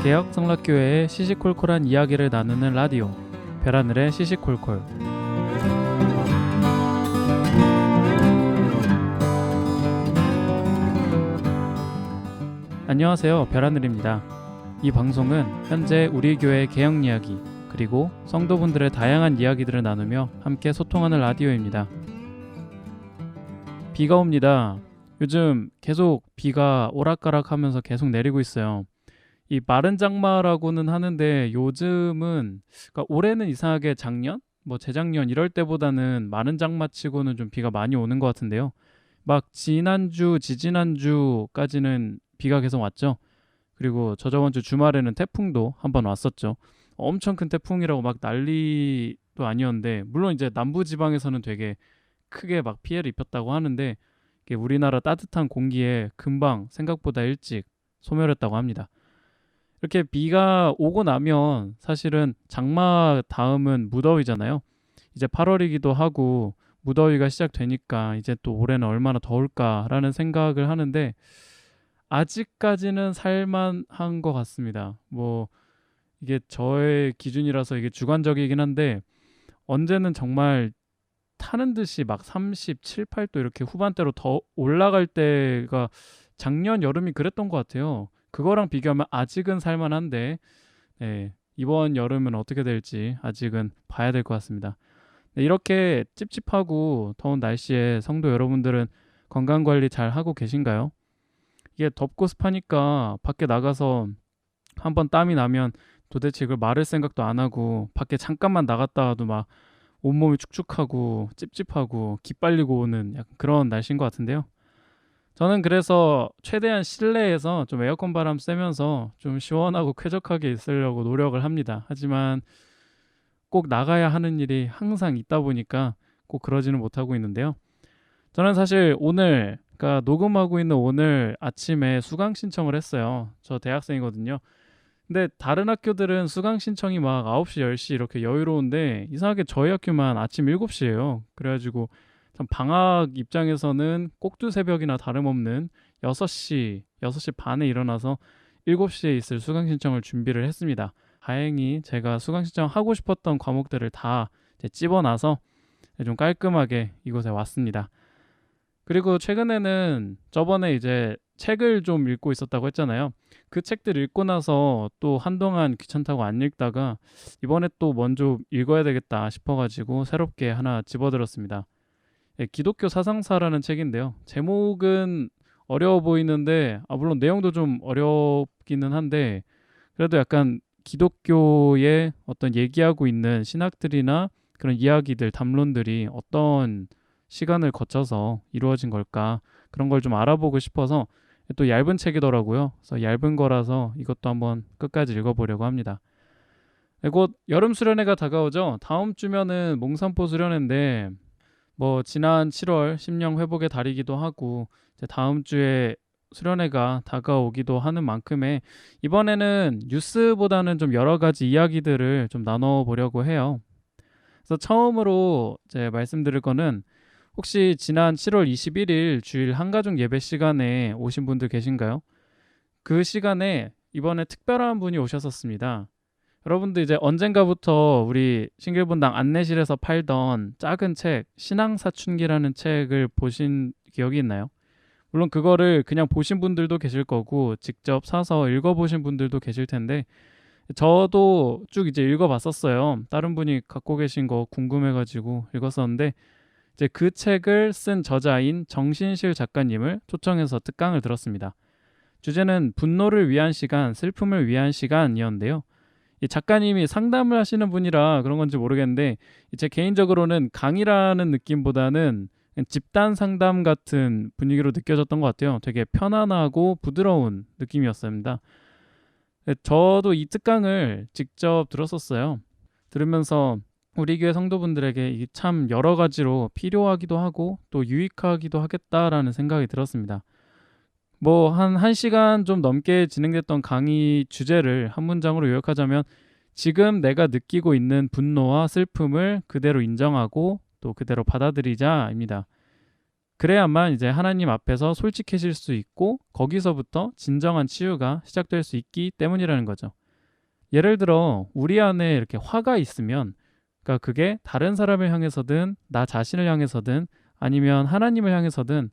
개혁 성락교회의 시시콜콜한 이야기를 나누는 라디오 별하늘의 시시콜콜. 안녕하세요, 별하늘입니다. 이 방송은 현재 우리 교회의 개혁 이야기 그리고 성도분들의 다양한 이야기들을 나누며 함께 소통하는 라디오입니다. 비가 옵니다. 요즘 계속 비가 오락가락하면서 계속 내리고 있어요. 이 마른 장마라고는 하는데 요즘은, 그러니까 올해는 이상하게 작년, 재작년 이럴 때보다는 마른 장마치고는 좀 비가 많이 오는 것 같은데요. 막 지난주, 지지난주까지는 비가 계속 왔죠. 그리고 저번 주 주말에는 태풍도 한번 왔었죠. 엄청 큰 태풍이라고 막 난리도 아니었는데, 물론 이제 남부 지방에서는 되게 크게 막 피해를 입혔다고 하는데, 이게 우리나라 따뜻한 공기에 금방 생각보다 일찍 소멸했다고 합니다. 이렇게 비가 오고 나면 사실은 장마 다음은 무더위잖아요. 이제 8월이기도 하고 무더위가 시작되니까 이제 또 올해는 얼마나 더울까라는 생각을 하는데, 아직까지는 살만한 것 같습니다. 이게 저의 기준이라서 이게 주관적이긴 한데, 언제는 정말 타는 듯이 막 37, 8도 이렇게 후반대로 더 올라갈 때가 작년 여름이 그랬던 것 같아요. 그거랑 비교하면 아직은 살만한데, 이번 여름은 어떻게 될지 아직은 봐야 될 것 같습니다. 이렇게 찝찝하고 더운 날씨에 성도 여러분들은 건강관리 잘 하고 계신가요? 이게 덥고 습하니까 밖에 나가서 한번 땀이 나면 도대체 이걸 마를 생각도 안 하고, 밖에 잠깐만 나갔다 와도 막 온몸이 축축하고 찝찝하고 기빨리고 오는 약간 그런 날씨인 것 같은데요. 저는 그래서 최대한 실내에서 좀 에어컨 바람 쐬면서 좀 시원하고 쾌적하게 있으려고 노력을 합니다. 하지만 꼭 나가야 하는 일이 항상 있다 보니까 꼭 그러지는 못하고 있는데요. 저는 사실 오늘, 그러니까 녹음하고 있는 오늘 아침에 수강 신청을 했어요. 저 대학생이거든요. 근데 다른 학교들은 수강 신청이 막 9시, 10시 이렇게 여유로운데, 이상하게 저희 학교만 아침 7시예요. 그래가지고 참 방학 입장에서는 꼭두새벽이나 다름없는 6시 반에 일어나서 7시에 있을 수강 신청을 준비를 했습니다. 다행히 제가 수강 신청하고 싶었던 과목들을 다 이제 찝어놔서 좀 깔끔하게 이곳에 왔습니다. 그리고 최근에는 저번에 이제 책을 좀 읽고 있었다고 했잖아요. 그 책들 읽고 나서 또 한동안 귀찮다고 안 읽다가 이번에 또 먼저 읽어야 되겠다 싶어가지고 새롭게 하나 집어들었습니다. 기독교 사상사라는 책인데요. 제목은 어려워 보이는데, 물론 내용도 좀 어렵기는 한데, 그래도 약간 기독교의 어떤 얘기하고 있는 신학들이나 그런 이야기들, 담론들이 어떤 시간을 거쳐서 이루어진 걸까, 그런 걸 좀 알아보고 싶어서, 또 얇은 책이더라고요. 그래서 얇은 거라서 이것도 한번 끝까지 읽어보려고 합니다. 곧 여름 수련회가 다가오죠. 다음 주면은 몽산포 수련회인데, 지난 7월 심령 회복의 달이기도 하고 이제 다음 주에 수련회가 다가오기도 하는 만큼에, 이번에는 뉴스보다는 좀 여러 가지 이야기들을 좀 나눠보려고 해요. 그래서 처음으로 이제 말씀드릴 거는, 혹시 지난 7월 21일 주일 한가족 예배 시간에 오신 분들 계신가요? 그 시간에 이번에 특별한 분이 오셨었습니다. 여러분들 이제 언젠가부터 우리 신길분당 안내실에서 팔던 작은 책 신앙사춘기라는 책을 보신 기억이 있나요? 물론 그거를 그냥 보신 분들도 계실 거고 직접 사서 읽어보신 분들도 계실 텐데, 저도 쭉 이제 읽어봤었어요. 다른 분이 갖고 계신 거 궁금해가지고 읽었었는데, 이제 그 책을 쓴 저자인 정신실 작가님을 초청해서 특강을 들었습니다. 주제는 분노를 위한 시간, 슬픔을 위한 시간이었는데요. 이 작가님이 상담을 하시는 분이라 그런 건지 모르겠는데, 제 개인적으로는 강의라는 느낌보다는 그냥 집단 상담 같은 분위기로 느껴졌던 것 같아요. 되게 편안하고 부드러운 느낌이었습니다. 저도 이 특강을 직접 들었었어요. 들으면서 우리 교회 성도분들에게 이게 참 여러 가지로 필요하기도 하고 또 유익하기도 하겠다라는 생각이 들었습니다. 한 1시간 좀 넘게 진행됐던 강의 주제를 한 문장으로 요약하자면, 지금 내가 느끼고 있는 분노와 슬픔을 그대로 인정하고 또 그대로 받아들이자입니다. 그래야만 이제 하나님 앞에서 솔직해질 수 있고 거기서부터 진정한 치유가 시작될 수 있기 때문이라는 거죠. 예를 들어 우리 안에 이렇게 화가 있으면 그러니까 그게 다른 사람을 향해서든 나 자신을 향해서든 아니면 하나님을 향해서든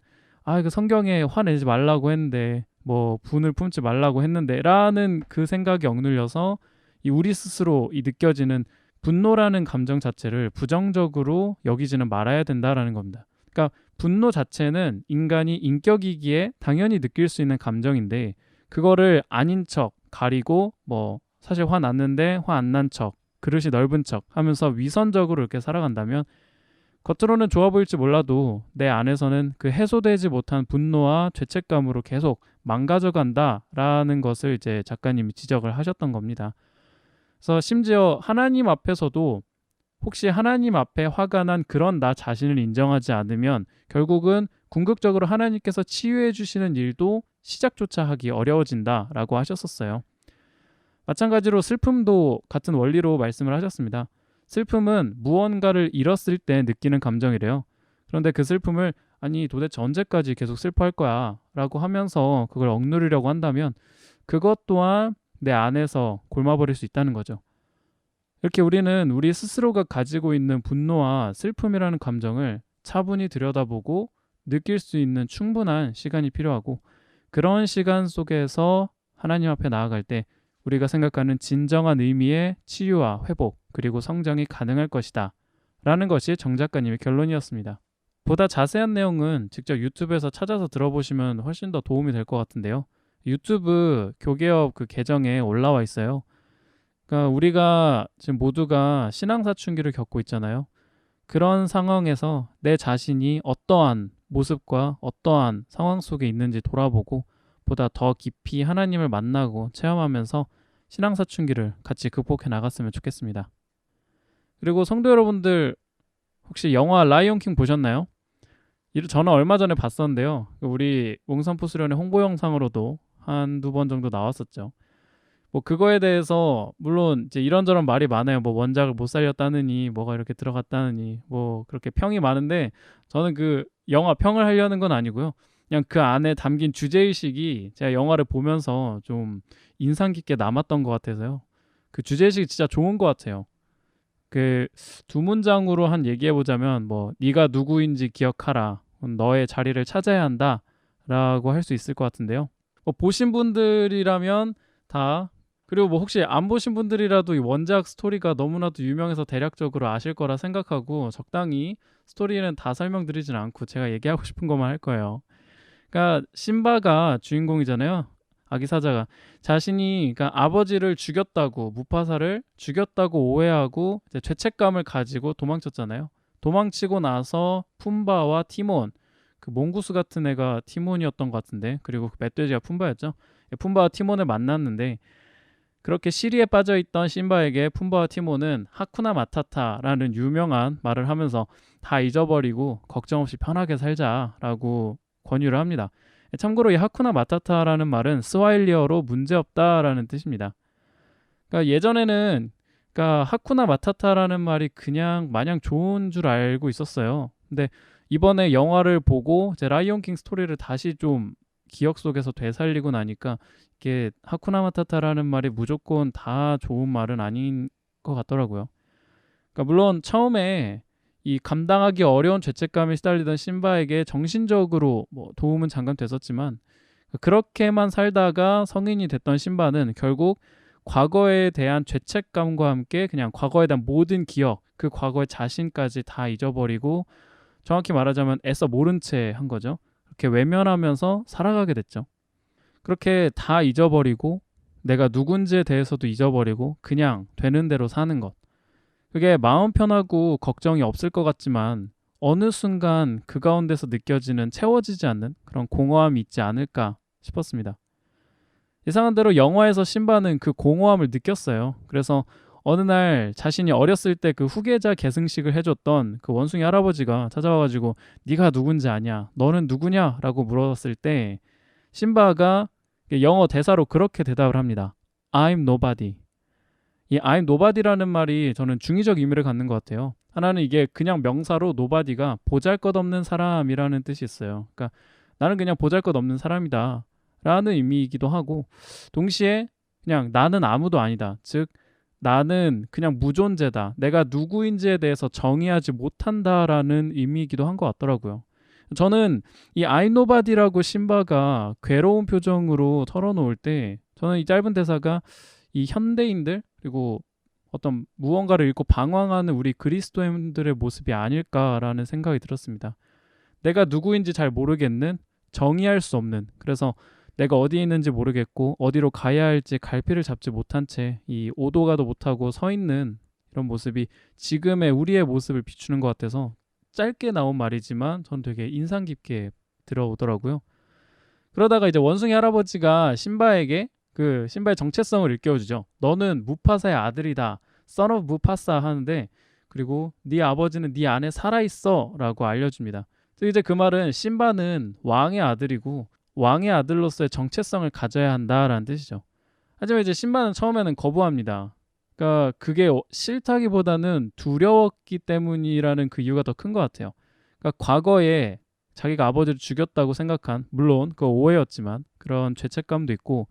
이거 성경에 화내지 말라고 했는데 뭐 분을 품지 말라고 했는데 라는 그 생각이 억눌려서 이 우리 스스로 이 느껴지는 분노라는 감정 자체를 부정적으로 여기지는 말아야 된다라는 겁니다. 그러니까 분노 자체는 인간이 인격이기에 당연히 느낄 수 있는 감정인데 그거를 아닌 척 가리고 뭐 사실 화 났는데 화 안 난 척 그릇이 넓은 척 하면서 위선적으로 이렇게 살아간다면 겉으로는 좋아 보일지 몰라도 내 안에서는 그 해소되지 못한 분노와 죄책감으로 계속 망가져 간다라는 것을 이제 작가님이 지적을 하셨던 겁니다. 그래서 심지어 하나님 앞에서도 혹시 하나님 앞에 화가 난 그런 나 자신을 인정하지 않으면 결국은 궁극적으로 하나님께서 치유해 주시는 일도 시작조차 하기 어려워진다라고 하셨었어요. 마찬가지로 슬픔도 같은 원리로 말씀을 하셨습니다. 슬픔은 무언가를 잃었을 때 느끼는 감정이래요. 그런데 그 슬픔을 아니 도대체 언제까지 계속 슬퍼할 거야 라고 하면서 그걸 억누르려고 한다면 그것 또한 내 안에서 골마버릴 수 있다는 거죠. 이렇게 우리는 우리 스스로가 가지고 있는 분노와 슬픔이라는 감정을 차분히 들여다보고 느낄 수 있는 충분한 시간이 필요하고 그런 시간 속에서 하나님 앞에 나아갈 때 우리가 생각하는 진정한 의미의 치유와 회복 그리고 성장이 가능할 것이다 라는 것이 정 작가님의 결론이었습니다. 보다 자세한 내용은 직접 유튜브에서 찾아서 들어보시면 훨씬 더 도움이 될 것 같은데요. 유튜브 교개업 그 계정에 올라와 있어요. 그러니까 우리가 지금 모두가 신앙사춘기를 겪고 있잖아요. 그런 상황에서 내 자신이 어떠한 모습과 어떠한 상황 속에 있는지 돌아보고 보다 더 깊이 하나님을 만나고 체험하면서 신앙사춘기를 같이 극복해 나갔으면 좋겠습니다. 그리고 성도 여러분들 혹시 영화 라이온킹 보셨나요? 저는 얼마 전에 봤었는데요. 우리 몽산포수련의 홍보 영상으로도 한두 번 정도 나왔었죠. 뭐 그거에 대해서 물론 이제 이런저런 말이 많아요. 뭐 원작을 못 살렸다느니 뭐가 이렇게 들어갔다느니 뭐 그렇게 평이 많은데 저는 그 영화 평을 하려는 건 아니고요. 그냥 그 안에 담긴 주제의식이 제가 영화를 보면서 좀 인상 깊게 남았던 것 같아서요. 그 주제의식이 진짜 좋은 것 같아요. 그 두 문장으로 한 얘기해보자면 뭐 네가 누구인지 기억하라. 너의 자리를 찾아야 한다. 라고 할 수 있을 것 같은데요. 뭐 보신 분들이라면 다 그리고 뭐 혹시 안 보신 분들이라도 이 원작 스토리가 너무나도 유명해서 대략적으로 아실 거라 생각하고 적당히 스토리는 다 설명드리진 않고 제가 얘기하고 싶은 것만 할 거예요. 그러니까 심바가 주인공이잖아요. 아기 사자가 자신이 그러니까 아버지를 죽였다고 무파사를 죽였다고 오해하고 이제 죄책감을 가지고 도망쳤잖아요. 도망치고 나서 푼바와 티몬 그 몽구스 같은 애가 티몬이었던 것 같은데 그리고 그 멧돼지가 푼바였죠. 푼바와 티몬을 만났는데 그렇게 시리에 빠져있던 심바에게 푼바와 티몬은 하쿠나 마타타라는 유명한 말을 하면서 다 잊어버리고 걱정 없이 편하게 살자라고 권유를 합니다. 참고로 이 하쿠나 마타타라는 말은 스와힐리어로 문제없다라는 뜻입니다. 그러니까 예전에는 그러니까 하쿠나 마타타라는 말이 그냥 마냥 좋은 줄 알고 있었어요. 근데 이번에 영화를 보고 제 라이온킹 스토리를 다시 좀 기억 속에서 되살리고 나니까 이게 하쿠나 마타타라는 말이 무조건 다 좋은 말은 아닌 것 같더라고요. 그러니까 물론 처음에 이 감당하기 어려운 죄책감에 시달리던 심바에게 정신적으로 뭐 도움은 잠깐 됐었지만 그렇게만 살다가 성인이 됐던 심바는 결국 과거에 대한 죄책감과 함께 그냥 과거에 대한 모든 기억, 그 과거의 자신까지 다 잊어버리고 정확히 말하자면 애써 모른 채 한 거죠. 그렇게 외면하면서 살아가게 됐죠. 그렇게 다 잊어버리고 내가 누군지에 대해서도 잊어버리고 그냥 되는 대로 사는 것. 그게 마음 편하고 걱정이 없을 것 같지만 어느 순간 그 가운데서 느껴지는 채워지지 않는 그런 공허함이 있지 않을까 싶었습니다. 예상한 대로 영화에서 심바는 그 공허함을 느꼈어요. 그래서 어느 날 자신이 어렸을 때 그 후계자 계승식을 해줬던 그 원숭이 할아버지가 찾아와가지고 네가 누군지 아냐? 너는 누구냐? 라고 물었을 때 심바가 영어 대사로 그렇게 대답을 합니다. I'm nobody. 이 I'm nobody라는 말이 저는 중의적 의미를 갖는 것 같아요. 하나는 이게 그냥 명사로 노바디가 보잘것없는 사람이라는 뜻이 있어요. 그러니까 나는 그냥 보잘것없는 사람이다 라는 의미이기도 하고, 동시에 그냥 나는 아무도 아니다, 즉 나는 그냥 무존재다, 내가 누구인지에 대해서 정의하지 못한다라는 의미이기도 한 것 같더라고요. 저는 이 I nobody라고 심바가 괴로운 표정으로 털어놓을 때, 저는 이 짧은 대사가 이 현대인들, 그리고 어떤 무언가를 읽고 방황하는 우리 그리스도인들의 모습이 아닐까라는 생각이 들었습니다. 내가 누구인지 잘 모르겠는, 정의할 수 없는, 그래서 내가 어디에 있는지 모르겠고 어디로 가야 할지 갈피를 잡지 못한 채 이 오도가도 못하고 서 있는 이런 모습이 지금의 우리의 모습을 비추는 것 같아서 짧게 나온 말이지만 전 되게 인상 깊게 들어오더라고요. 그러다가 이제 원숭이 할아버지가 심바에게 그 심바의 정체성을 일깨워주죠. 너는 무파사의 아들이다, son of 무파사 하는데, 그리고 네 아버지는 네 안에 살아있어 라고 알려줍니다. 이제 그 말은 심바는 왕의 아들이고 왕의 아들로서의 정체성을 가져야 한다라는 뜻이죠. 하지만 이제 심바는 처음에는 거부합니다. 그러니까 그게 싫다기보다는 두려웠기 때문이라는 그 이유가 더 큰 것 같아요. 그러니까 과거에 자기가 아버지를 죽였다고 생각한, 물론 그거 오해였지만 그런 죄책감도 있고,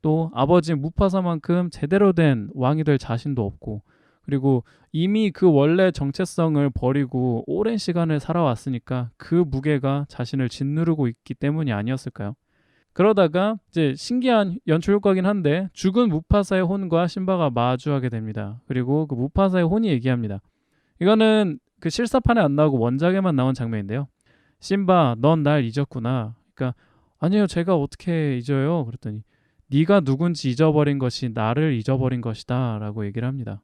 또 아버지 무파사만큼 제대로 된 왕이 될 자신도 없고, 그리고 이미 그 원래 정체성을 버리고 오랜 시간을 살아왔으니까 그 무게가 자신을 짓누르고 있기 때문이 아니었을까요? 그러다가 이제 신기한 연출 효과긴 한데 죽은 무파사의 혼과 심바가 마주하게 됩니다. 그리고 그 무파사의 혼이 얘기합니다. 이거는 그 실사판에 안 나오고 원작에만 나온 장면인데요. 심바, 넌 날 잊었구나. 그러니까 아니요, 제가 어떻게 잊어요? 그랬더니 네가 누군지 잊어버린 것이 나를 잊어버린 것이다 라고 얘기를 합니다.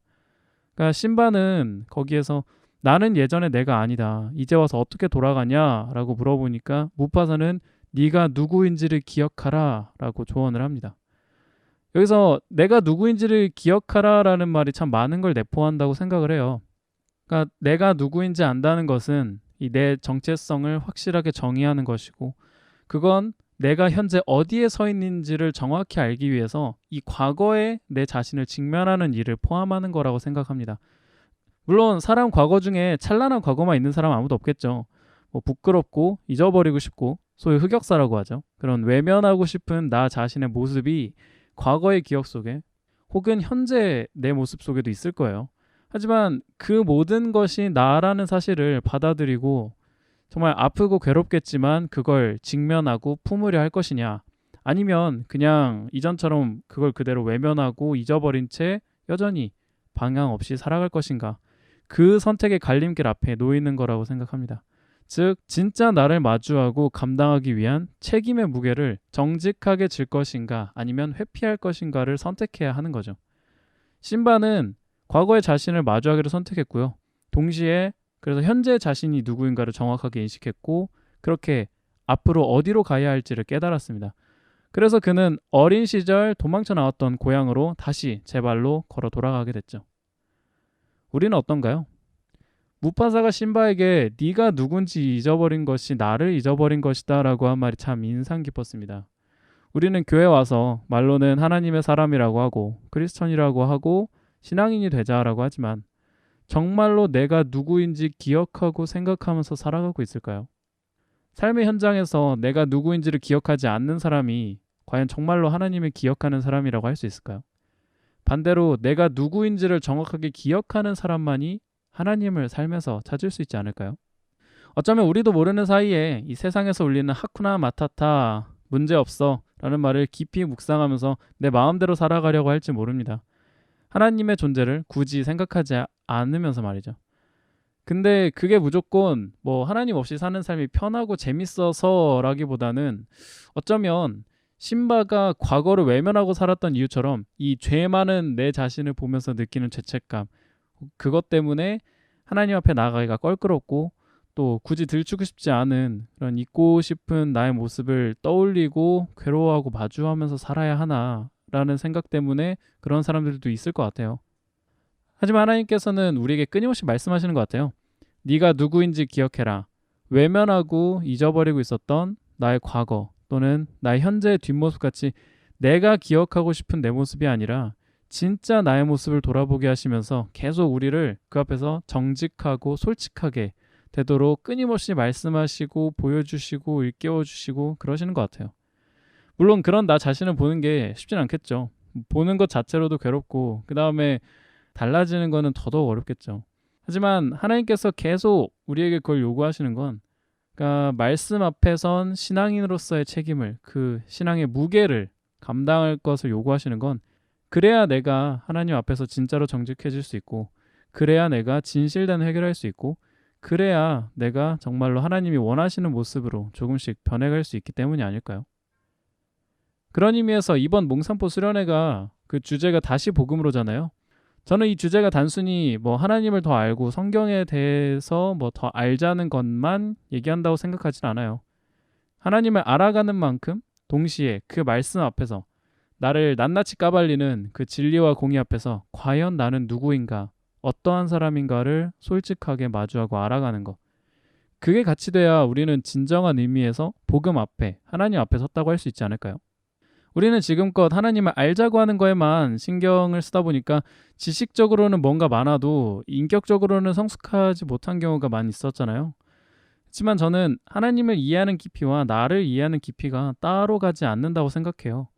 그러니까 심바는 거기에서 나는 예전에 내가 아니다, 이제 와서 어떻게 돌아가냐 라고 물어보니까 무파사는 네가 누구인지를 기억하라 라고 조언을 합니다. 여기서 내가 누구인지를 기억하라 라는 말이 참 많은 걸 내포한다고 생각을 해요. 그러니까 내가 누구인지 안다는 것은 이 내 정체성을 확실하게 정의하는 것이고, 그건 내가 현재 어디에 서 있는지를 정확히 알기 위해서 이 과거에 내 자신을 직면하는 일을 포함하는 거라고 생각합니다. 물론 사람 과거 중에 찬란한 과거만 있는 사람 아무도 없겠죠. 뭐 부끄럽고 잊어버리고 싶고 소위 흑역사라고 하죠. 그런 외면하고 싶은 나 자신의 모습이 과거의 기억 속에 혹은 현재 내 모습 속에도 있을 거예요. 하지만 그 모든 것이 나라는 사실을 받아들이고 정말 아프고 괴롭겠지만 그걸 직면하고 품으려 할 것이냐, 아니면 그냥 이전처럼 그걸 그대로 외면하고 잊어버린 채 여전히 방향 없이 살아갈 것인가, 그 선택의 갈림길 앞에 놓이는 거라고 생각합니다. 즉 진짜 나를 마주하고 감당하기 위한 책임의 무게를 정직하게 질 것인가 아니면 회피할 것인가를 선택해야 하는 거죠. 심바는 과거의 자신을 마주하기를 선택했고요. 동시에 그래서 현재 자신이 누구인가를 정확하게 인식했고, 그렇게 앞으로 어디로 가야 할지를 깨달았습니다. 그래서 그는 어린 시절 도망쳐 나왔던 고향으로 다시 제 발로 걸어 돌아가게 됐죠. 우리는 어떤가요? 무파사가 심바에게 네가 누군지 잊어버린 것이 나를 잊어버린 것이다 라고 한 말이 참 인상 깊었습니다. 우리는 교회 와서 말로는 하나님의 사람이라고 하고 크리스천이라고 하고 신앙인이 되자라고 하지만 정말로 내가 누구인지 기억하고 생각하면서 살아가고 있을까요? 삶의 현장에서 내가 누구인지를 기억하지 않는 사람이 과연 정말로 하나님을 기억하는 사람이라고 할 수 있을까요? 반대로 내가 누구인지를 정확하게 기억하는 사람만이 하나님을 삶에서 찾을 수 있지 않을까요? 어쩌면 우리도 모르는 사이에 이 세상에서 울리는 하쿠나 마타타, 문제없어 라는 말을 깊이 묵상하면서 내 마음대로 살아가려고 할지 모릅니다. 하나님의 존재를 굳이 생각하지 않으면서 말이죠. 근데 그게 무조건 뭐 하나님 없이 사는 삶이 편하고 재밌어서라기보다는 어쩌면 심바가 과거를 외면하고 살았던 이유처럼 이 죄 많은 내 자신을 보면서 느끼는 죄책감, 그것 때문에 하나님 앞에 나가기가 껄끄럽고 또 굳이 들추고 싶지 않은 그런 잊고 싶은 나의 모습을 떠올리고 괴로워하고 마주하면서 살아야 하나라는 생각 때문에 그런 사람들도 있을 것 같아요. 하지만 하나님께서는 우리에게 끊임없이 말씀하시는 것 같아요. 네가 누구인지 기억해라. 외면하고 잊어버리고 있었던 나의 과거 또는 나의 현재의 뒷모습같이 내가 기억하고 싶은 내 모습이 아니라 진짜 나의 모습을 돌아보게 하시면서 계속 우리를 그 앞에서 정직하고 솔직하게 되도록 끊임없이 말씀하시고 보여주시고 일깨워주시고 그러시는 것 같아요. 물론 그런 나 자신을 보는 게 쉽진 않겠죠. 보는 것 자체로도 괴롭고 그 다음에 달라지는 거는 더더욱 어렵겠죠. 하지만 하나님께서 계속 우리에게 그걸 요구하시는 건, 그러니까 말씀 앞에선 신앙인으로서의 책임을, 그 신앙의 무게를 감당할 것을 요구하시는 건, 그래야 내가 하나님 앞에서 진짜로 정직해질 수 있고, 그래야 내가 진실된 회개를 할 수 있고, 그래야 내가 정말로 하나님이 원하시는 모습으로 조금씩 변해갈 수 있기 때문이 아닐까요? 그런 의미에서 이번 몽산포 수련회가 그 주제가 다시 복음으로잖아요. 저는 이 주제가 단순히 뭐 하나님을 더 알고 성경에 대해서 뭐 더 알자는 것만 얘기한다고 생각하진 않아요. 하나님을 알아가는 만큼 동시에 그 말씀 앞에서 나를 낱낱이 까발리는 그 진리와 공의 앞에서 과연 나는 누구인가, 어떠한 사람인가를 솔직하게 마주하고 알아가는 것. 그게 같이 돼야 우리는 진정한 의미에서 복음 앞에, 하나님 앞에 섰다고 할 수 있지 않을까요? 우리는 지금껏 하나님을 알자고 하는 거에만 신경을 쓰다 보니까 지식적으로는 뭔가 많아도 인격적으로는 성숙하지 못한 경우가 많이 있었잖아요. 하지만 저는 하나님을 이해하는 깊이와 나를 이해하는 깊이가 따로 가지 않는다고 생각해요.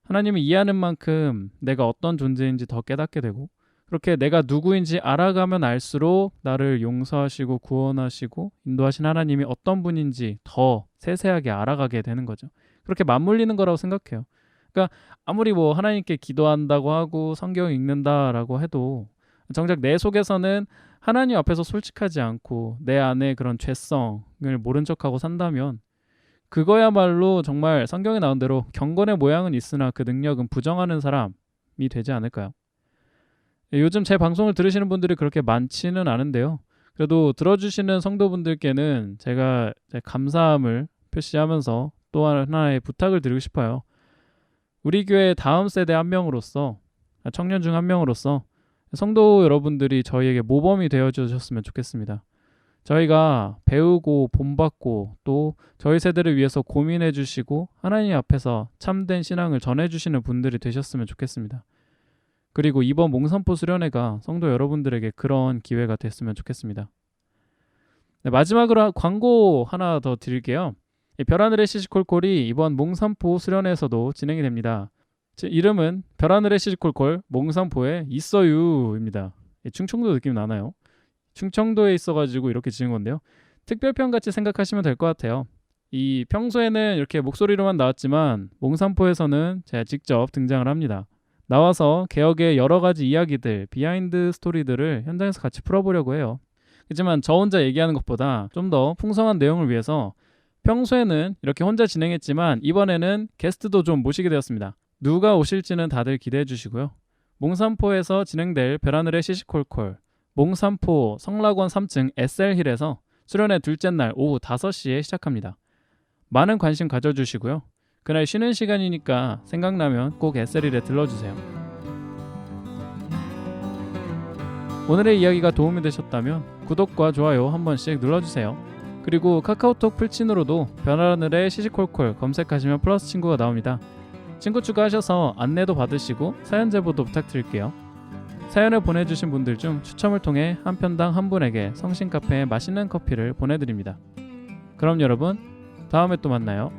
하나님을 이해하는 만큼 내가 어떤 존재인지 더 깨닫게 되고, 그렇게 내가 누구인지 알아가면 알수록 나를 용서하시고 구원하시고 인도하신 하나님이 어떤 분인지 더 세세하게 알아가게 되는 거죠. 그렇게 맞물리는 거라고 생각해요. 그러니까 아무리 뭐 하나님께 기도한다고 하고 성경 읽는다라고 해도 정작 내 속에서는 하나님 앞에서 솔직하지 않고 내 안에 그런 죄성을 모른 척하고 산다면, 그거야말로 정말 성경에 나온 대로 경건의 모양은 있으나 그 능력은 부정하는 사람이 되지 않을까요? 요즘 제 방송을 들으시는 분들이 그렇게 많지는 않은데요. 그래도 들어주시는 성도분들께는 제가 감사함을 표시하면서 또 하나의 부탁을 드리고 싶어요. 우리 교회 다음 세대 한 명으로서, 청년 중 한 명으로서 성도 여러분들이 저희에게 모범이 되어주셨으면 좋겠습니다. 저희가 배우고 본받고 또 저희 세대를 위해서 고민해 주시고 하나님 앞에서 참된 신앙을 전해주시는 분들이 되셨으면 좋겠습니다. 그리고 이번 몽산포 수련회가 성도 여러분들에게 그런 기회가 됐으면 좋겠습니다. 네, 마지막으로 광고 하나 더 드릴게요. 별하늘의 시시콜콜이 이번 몽산포 수련회에서도 진행이 됩니다. 제 이름은 별하늘의 시시콜콜 몽산포에 있어요입니다. 충청도 느낌 나나요? 충청도에 있어가지고 이렇게 지은 건데요. 특별편 같이 생각하시면 될 것 같아요. 이 평소에는 이렇게 목소리로만 나왔지만 몽산포에서는 제가 직접 등장을 합니다. 나와서 개혁의 여러 가지 이야기들, 비하인드 스토리들을 현장에서 같이 풀어보려고 해요. 하지만 저 혼자 얘기하는 것보다 좀 더 풍성한 내용을 위해서 평소에는 이렇게 혼자 진행했지만 이번에는 게스트도 좀 모시게 되었습니다. 누가 오실지는 다들 기대해 주시고요. 몽산포에서 진행될 별하늘의 시시콜콜, 몽산포 성락원 3층 SL힐에서 수련회 둘째 날 오후 5시에 시작합니다. 많은 관심 가져주시고요. 그날 쉬는 시간이니까 생각나면 꼭 SL힐에 들러주세요. 오늘의 이야기가 도움이 되셨다면 구독과 좋아요 한 번씩 눌러주세요. 그리고 카카오톡 풀친으로도 별하늘의 시시콜콜 검색하시면 플러스 친구가 나옵니다. 친구 추가하셔서 안내도 받으시고 사연 제보도 부탁드릴게요. 사연을 보내주신 분들 중 추첨을 통해 한 편당 한 분에게 성신카페에 맛있는 커피를 보내드립니다. 그럼 여러분, 다음에 또 만나요.